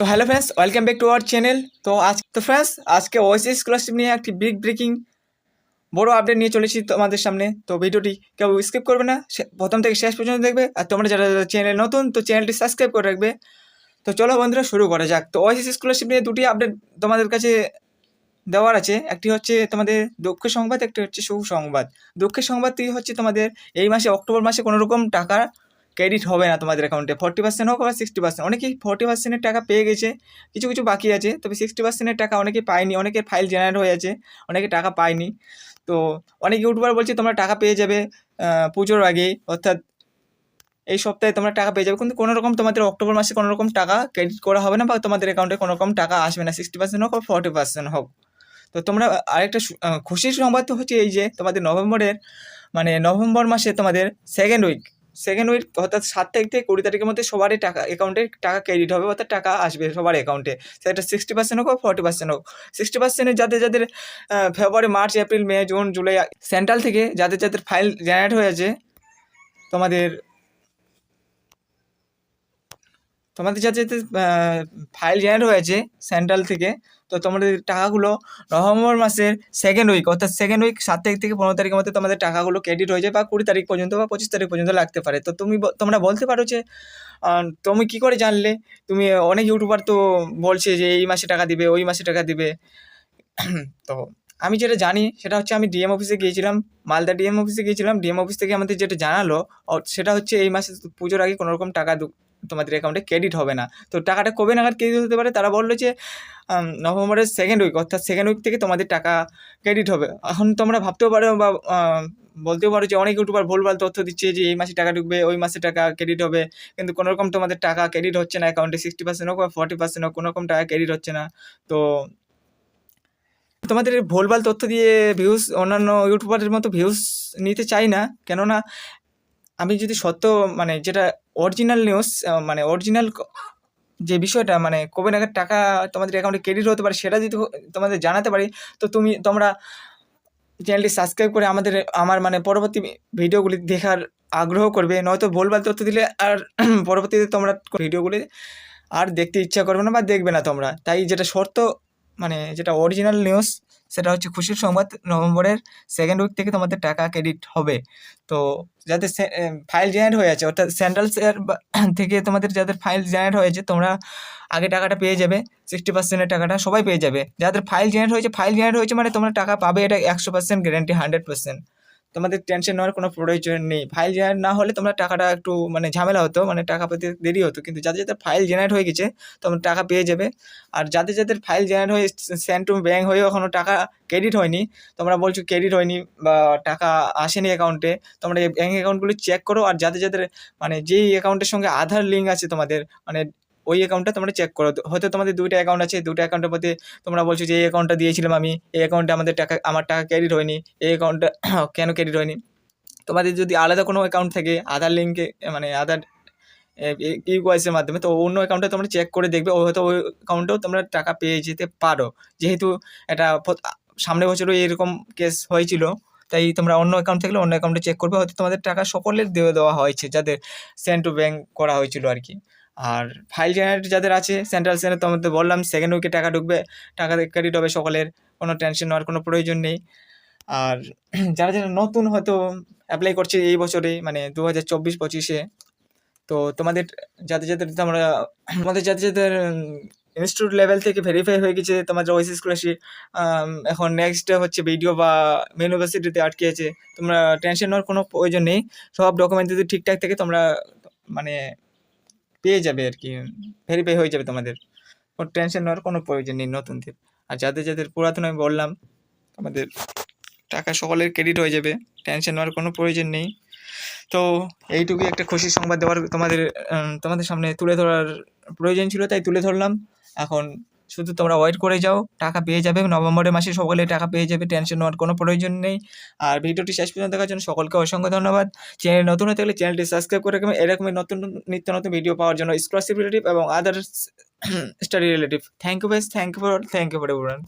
তো hello friends, welcome back to our channel. তো friends, আজকে ওএসএস স্কলারশিপ নিয়ে একটি ব্রেকিং বড় আপডেট নিয়ে চলেছি তোমাদের সামনে। তো ভিডিওটি কেউ স্কিপ করবে না, প্রথম থেকে শেষ পর্যন্ত দেখবে। আর তোমরা যারা চ্যানেল নতুন, তো চ্যানেলটি সাবস্ক্রাইব করে রাখবে। তো চলো বন্ধুরা, শুরু করা যাক। তো ওএসএস স্কলারশিপ নিয়ে দুটি আপডেট তোমাদের কাছে দেওয়ার আছে। একটি হচ্ছে তোমাদের দুঃখের সংবাদ, একটি হচ্ছে সুসংবাদ। দুঃখের সংবাদটি হচ্ছে তোমাদের এই মাসে অক্টোবর মাসে কোনো রকম টাকা ক্রেডিট হবে না তোমাদের অ্যাকাউন্টে। 40% হোক বা 60%, অনেকেই 40%-এর টাকা পেয়ে গেছে, কিছু কিছু বাকি আছে। তবে 60%-এর টাকা অনেকে পায়নি, অনেকের ফাইল জেনারেট হয়ে আছে, অনেকে টাকা পায়নি। তো অনেক ইউটিউবার বলছে তোমরা টাকা পেয়ে যাবে পুজোর আগে, অর্থাৎ এই সপ্তাহে তোমরা টাকা পেয়ে যাবে। কিন্তু কোনো রকম তোমাদের অক্টোবর মাসে কোনো রকম টাকা ক্রেডিট করা হবে না, বা তোমাদের অ্যাকাউন্টে কোনো রকম টাকা আসবে না, 60% হোক বা 40% হোক। তো তোমরা আরেকটা খুশির সংবাদ তো হচ্ছে এই যে তোমাদের নভেম্বর মাসে তোমাদের সেকেন্ড উইক অর্থাৎ 7 তারিখ থেকে 20 তারিখের মধ্যে সবারই টাকা অ্যাকাউন্টে টাকা ক্রেডিট হবে, অর্থাৎ টাকা আসবে সবার অ্যাকাউন্টে। সেটা 60% হোক বা 40% হোক। 60% যাদের ফেব্রুয়ারি, মার্চ, এপ্রিল, মে, জুন, জুলাই সেন্ট্রাল থেকে যাদের ফাইল জেনারেট হয়েছে, তোমাদের যাদের ফাইল জেনারেট হয়েছে সেন্ট্রাল থেকে, তো তোমাদের টাকাগুলো নভেম্বর মাসের সেকেন্ড উইক অর্থাৎ 7 তারিখ থেকে 15 তারিখের মধ্যে তোমাদের টাকাগুলো ক্রেডিট হয়ে যায়, বা 20 তারিখ পর্যন্ত বা 25 তারিখ পর্যন্ত লাগতে পারে। তো তোমরা বলতে পারো যে তুমি কি করে জানলে? তুমি অনেক ইউটিউবার তো বলছে যে এই মাসে টাকা দিবে, ওই মাসে টাকা দিবে। তো আমি যেটা জানি সেটা হচ্ছে, আমি ডিএম অফিসে গিয়েছিলাম, মালদা ডিএম অফিসে গিয়েছিলাম। ডিএম অফিস থেকে আমাদের যেটা জানালো সেটা হচ্ছে এই মাসে পুজোর আগে কোনো রকম টাকা তোমাদের অ্যাকাউন্টে ক্রেডিট হবে না। তো টাকাটা কবে নাগাদ ক্রেডিট হতে পারে? তারা বললো যে নভেম্বরের সেকেন্ড উইক অর্থাৎ সেকেন্ড উইক থেকে তোমাদের টাকা ক্রেডিট হবে। এখন তোমরা ভাবতেও পারো বা বলতেও পারো যে অনেক ইউটিউবার ভুলভাল তথ্য দিচ্ছে যে এই মাসে টাকা ঢুকবে, ওই মাসে টাকা ক্রেডিট হবে, কিন্তু কোনো রকম তোমাদের টাকা ক্রেডিট হচ্ছে না অ্যাকাউন্টে। 60% হোক বা 40% হোক, কোনো রকম টাকা ক্রেডিট হচ্ছে না। তো তোমাদের ভুলভাল তথ্য দিয়ে অন্যান্য ইউটিউবারের মতো ভিউজ নিতে চাই না, কেননা আমি যদি সত্য যেটা অরিজিনাল নিউজ, অরিজিনাল যে বিষয়টা, কবে নাগাদ টাকা তোমাদের অ্যাকাউন্টে ক্রেডিট হতে পারে সেটা যদি তোমাদের জানাতে পারি, তো তোমরা চ্যানেলটি সাবস্ক্রাইব করে আমার পরবর্তী ভিডিওগুলি দেখার আগ্রহ করবে। নয়তো ভুলভাল তথ্য দিলে আর পরবর্তীতে তোমরা ভিডিওগুলি আর দেখতে ইচ্ছা করবে না বা দেখবে না তোমরা। তাই যেটা যেটা অরিজিনাল নিউজ, সেটা হচ্ছে খুশির সংবাদ, নভেম্বরের সেকেন্ড উইক থেকে তোমাদের টাকা ক্রেডিট হবে। তো যাদের ফাইল জেনারেট হয়ে আছে, অর্থাৎ সেন্ট্রাল থেকে তোমাদের যাদের ফাইল জেনারেট হয়েছে, তোমরা আগে টাকাটা পেয়ে যাবে। 60%-এর টাকাটা সবাই পেয়ে যাবে। যাদের ফাইল জেনারেট হয়েছে মানে তোমরা টাকা পাবে, এটা 100% গ্যারান্টি, 100%। তোমাদের টেনশন নেওয়ার কোনো প্রয়োজন নেই। ফাইল জেনারেট না হলে তোমরা টাকাটা একটু ঝামেলা হতো, টাকা পেতে দেরি হতো। কিন্তু যাদের ফাইল জেনারেট হয়ে গেছে, তোমরা টাকা পেয়ে যাবে। আর যাদের ফাইল জেনারেট হয়ে সেন্ড টু ব্যাঙ্ক হয়ে এখনও টাকা ক্রেডিট হয়নি, তোমরা বলছো ক্রেডিট হয়নি বা টাকা আসেনি অ্যাকাউন্টে, তোমরা এই ব্যাঙ্ক অ্যাকাউন্টগুলো চেক করো। আর যাদের যেই অ্যাকাউন্টের সঙ্গে আধার লিঙ্ক আছে তোমাদের, ওই অ্যাকাউন্টটা তোমরা চেক করো। হয়তো তোমাদের 2টা অ্যাকাউন্ট আছে, 2টা অ্যাকাউন্টের মধ্যে তোমরা বলছো যে এই অ্যাকাউন্টটা দিয়েছিলাম আমি, এই অ্যাকাউন্টে আমার টাকা ক্রেডিট হয়নি, এই অ্যাকাউন্টটা কেন ক্রেডিট হয়নি? তোমাদের যদি আলাদা কোনো অ্যাকাউন্ট থাকে আধার লিঙ্কে, আধার ইউআইসের মাধ্যমে, তো অন্য অ্যাকাউন্টে তোমরা চেক করে দেখবে, হয়তো ওই অ্যাকাউন্টেও তোমরা টাকা পেয়ে যেতে পারো। যেহেতু এটা সামনের বছরও এরকম কেস হয়েছিল, তাই তোমরা অন্য অ্যাকাউন্ট থাকলে অন্য অ্যাকাউন্টে চেক করবে। হয়তো তোমাদের টাকা সকলের দেওয়া হয়েছে যাদের সেন্ড টু ব্যাঙ্ক করা হয়েছিল আর কি। আর ফাইল জেনারেট যাদের আছে সেন্ট্রাল সেনে, তোমাদের বললাম সেকেন্ড উইকে টাকা ঢুকবে, টাকা ক্রেডিট হবে সকলের, কোনো টেনশন নেওয়ার কোনো প্রয়োজন নেই। আর যারা নতুন হয়তো অ্যাপ্লাই করছে এই বছরে, 2024-25-এ, তো যাদের ইনস্টিটিউট লেভেল থেকে ভেরিফাই হয়ে গেছে তোমাদের ওএসএস স্কলারশিপ, এখন নেক্সট হচ্ছে ভিডিও বা ইউনিভার্সিটিতে আটকে আছে, তোমরা টেনশন নেওয়ার কোনো প্রয়োজন নেই। সব ডকুমেন্ট যদি ঠিকঠাক থাকে তোমরা পেয়ে যাবে আর কি, ভেরিফাই হয়ে যাবে তোমাদের। কোনো টেনশন নেওয়ার কোনো প্রয়োজন নেই নতুনদের। আর যাদের পুরাতন আমি বললাম, তোমাদের টাকা সকলের ক্রেডিট হয়ে যাবে, টেনশন নেওয়ার কোনো প্রয়োজন নেই। তো এইটুকুই একটা খুশির সংবাদ দেওয়ার তোমাদের সামনে তুলে ধরার প্রয়োজন ছিল, তাই তুলে ধরলাম। এখন শুধু তোমরা ওয়েট করে যাও, টাকা পেয়ে যাবে নভেম্বরের মাসে, সকলে টাকা পেয়ে যাবে, টেনশন নেওয়ার কোনো প্রয়োজন নেই। আর ভিডিওটি শেষ পর্যন্ত দেখার জন্য সকলকে অসংখ্য ধন্যবাদ। চ্যানেল নতুন হতে গেলে চ্যানেলটি সাবস্ক্রাইব করে রাখবেন এরকমই নিত্য নতুন ভিডিও পাওয়ার জন্য, স্কলারশিপ রিলেটিভ এবং other study relative. Thank you guys, thank you for everyone.